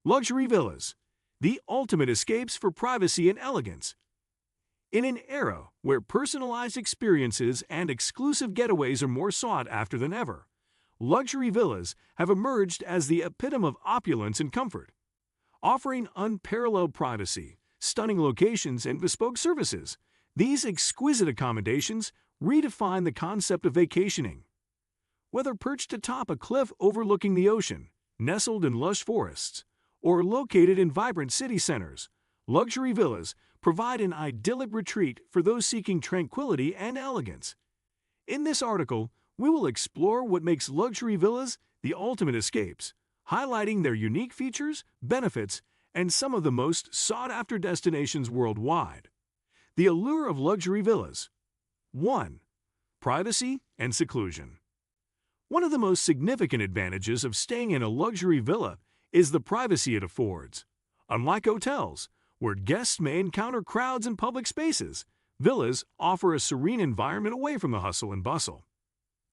Luxury villas, the ultimate escapes for privacy and elegance. In an era where personalized experiences and exclusive getaways are more sought after than ever, luxury villas have emerged as the epitome of opulence and comfort. Offering unparalleled privacy, stunning locations, and bespoke services, these exquisite accommodations redefine the concept of vacationing. Whether perched atop a cliff overlooking the ocean, nestled in lush forests, or located in vibrant city centers, luxury villas provide an idyllic retreat for those seeking tranquility and elegance. In this article, we will explore what makes luxury villas the ultimate escapes, highlighting their unique features, benefits, and some of the most sought-after destinations worldwide. The allure of luxury villas. 1. Privacy and seclusion. One of the most significant advantages of staying in a luxury villa is the privacy it affords. Unlike hotels, where guests may encounter crowds in public spaces, villas offer a serene environment away from the hustle and bustle.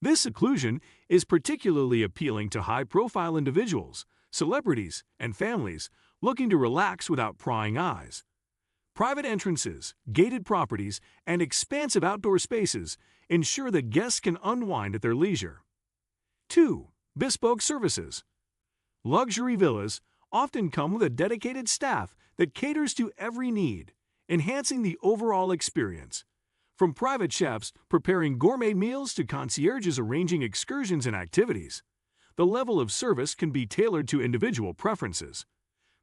This seclusion is particularly appealing to high-profile individuals, celebrities, and families looking to relax without prying eyes. Private entrances, gated properties, and expansive outdoor spaces ensure that guests can unwind at their leisure. 2. Bespoke services. Luxury villas often come with a dedicated staff that caters to every need, enhancing the overall experience. From private chefs preparing gourmet meals to concierges arranging excursions and activities, the level of service can be tailored to individual preferences.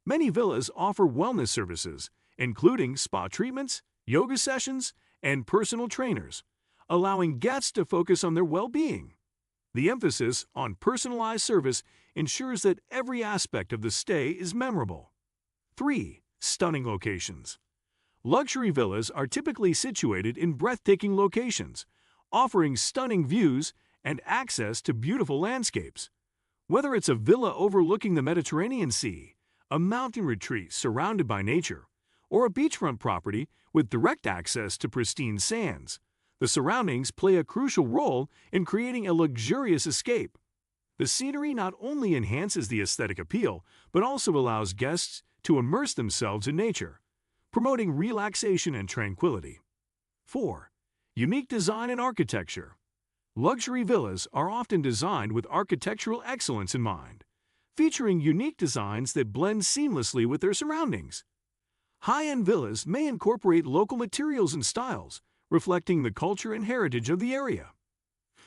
Many villas offer wellness services, including spa treatments, yoga sessions, and personal trainers, allowing guests to focus on their well-being. The emphasis on personalized service ensures that every aspect of the stay is memorable. 3. Stunning locations. Luxury villas are typically situated in breathtaking locations, offering stunning views and access to beautiful landscapes. Whether it's a villa overlooking the Mediterranean Sea, a mountain retreat surrounded by nature, or a beachfront property with direct access to pristine sands, the surroundings play a crucial role in creating a luxurious escape. The scenery not only enhances the aesthetic appeal, but also allows guests to immerse themselves in nature, promoting relaxation and tranquility. 4. Unique design and architecture. Luxury villas are often designed with architectural excellence in mind, featuring unique designs that blend seamlessly with their surroundings. High-end villas may incorporate local materials and styles, reflecting the culture and heritage of the area.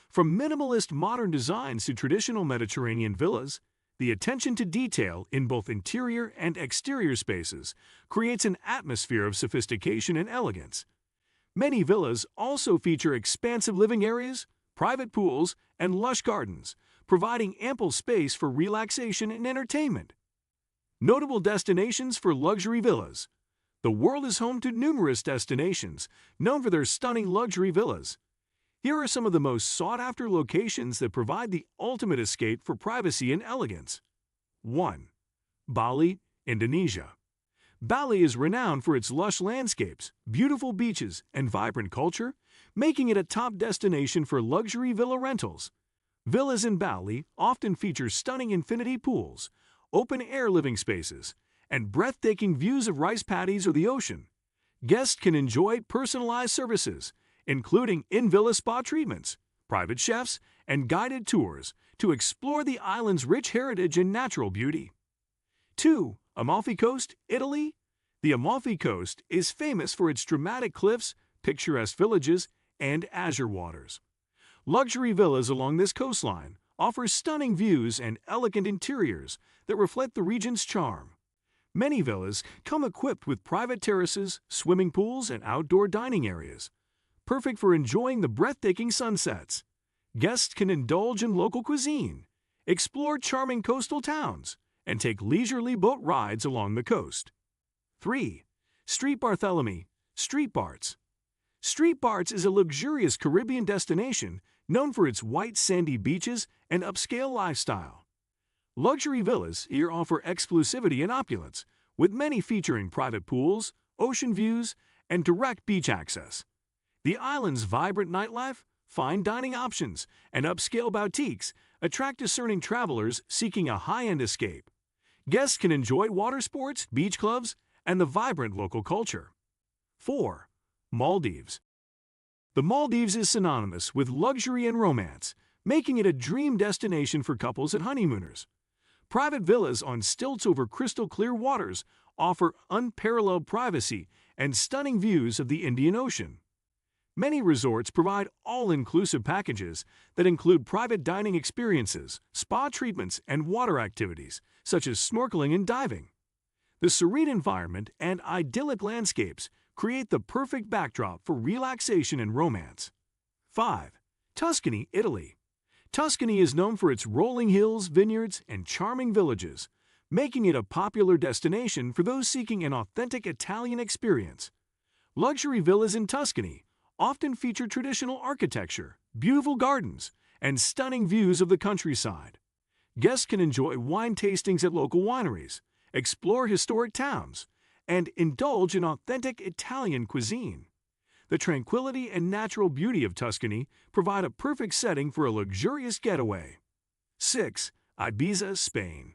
From minimalist modern designs to traditional Mediterranean villas, the attention to detail in both interior and exterior spaces creates an atmosphere of sophistication and elegance. Many villas also feature expansive living areas, private pools, and lush gardens, providing ample space for relaxation and entertainment. Notable destinations for luxury villas. The world is home to numerous destinations known for their stunning luxury villas. Here are some of the most sought-after locations that provide the ultimate escape for privacy and elegance. 1. Bali, Indonesia. Bali is renowned for its lush landscapes, beautiful beaches, and vibrant culture, making it a top destination for luxury villa rentals. Villas in Bali often feature stunning infinity pools, open-air living spaces, and breathtaking views of rice paddies or the ocean. Guests can enjoy personalized services, including in-villa spa treatments, private chefs, and guided tours to explore the island's rich heritage and natural beauty. 2. Amalfi Coast, Italy. The Amalfi Coast is famous for its dramatic cliffs, picturesque villages, and azure waters. Luxury villas along this coastline offer stunning views and elegant interiors that reflect the region's charm. Many villas come equipped with private terraces, swimming pools, and outdoor dining areas, perfect for enjoying the breathtaking sunsets. Guests can indulge in local cuisine, explore charming coastal towns, and take leisurely boat rides along the coast. 3. Street Barthélemy, Street Barts. Street Barts is a luxurious Caribbean destination known for its white sandy beaches and upscale lifestyle. Luxury villas here offer exclusivity and opulence, with many featuring private pools, ocean views, and direct beach access. The island's vibrant nightlife, fine dining options, and upscale boutiques attract discerning travelers seeking a high-end escape. Guests can enjoy water sports, beach clubs, and the vibrant local culture. 4. Maldives. The Maldives is synonymous with luxury and romance, making it a dream destination for couples and honeymooners. Private villas on stilts over crystal-clear waters offer unparalleled privacy and stunning views of the Indian Ocean. Many resorts provide all-inclusive packages that include private dining experiences, spa treatments, and water activities, such as snorkeling and diving. The serene environment and idyllic landscapes create the perfect backdrop for relaxation and romance. 5. Tuscany, Italy. Tuscany is known for its rolling hills, vineyards, and charming villages, making it a popular destination for those seeking an authentic Italian experience. Luxury villas in Tuscany often feature traditional architecture, beautiful gardens, and stunning views of the countryside. Guests can enjoy wine tastings at local wineries, explore historic towns, and indulge in authentic Italian cuisine. The tranquility and natural beauty of Tuscany provide a perfect setting for a luxurious getaway. 6. Ibiza, Spain.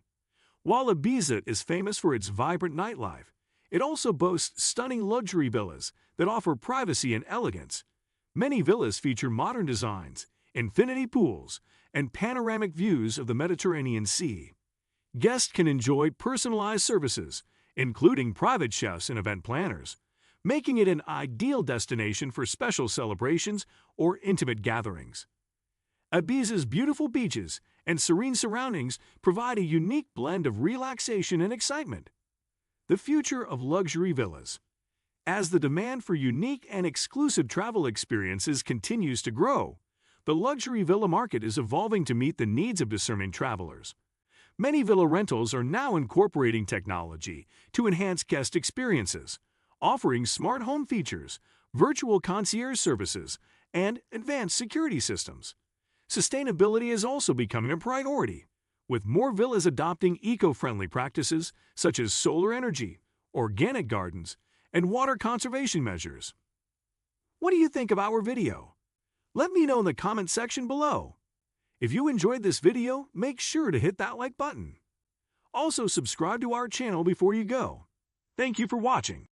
While Ibiza is famous for its vibrant nightlife, it also boasts stunning luxury villas that offer privacy and elegance. Many villas feature modern designs, infinity pools, and panoramic views of the Mediterranean Sea. Guests can enjoy personalized services, including private chefs and event planners, making it an ideal destination for special celebrations or intimate gatherings. Ibiza's beautiful beaches and serene surroundings provide a unique blend of relaxation and excitement. The future of luxury villas. As the demand for unique and exclusive travel experiences continues to grow, the luxury villa market is evolving to meet the needs of discerning travelers. Many villa rentals are now incorporating technology to enhance guest experiences, offering smart home features, virtual concierge services, and advanced security systems. Sustainability is also becoming a priority, with more villas adopting eco-friendly practices such as solar energy, organic gardens, and water conservation measures. What do you think of our video? Let me know in the comment section below. If you enjoyed this video, make sure to hit that like button. Also, subscribe to our channel before you go. Thank you for watching.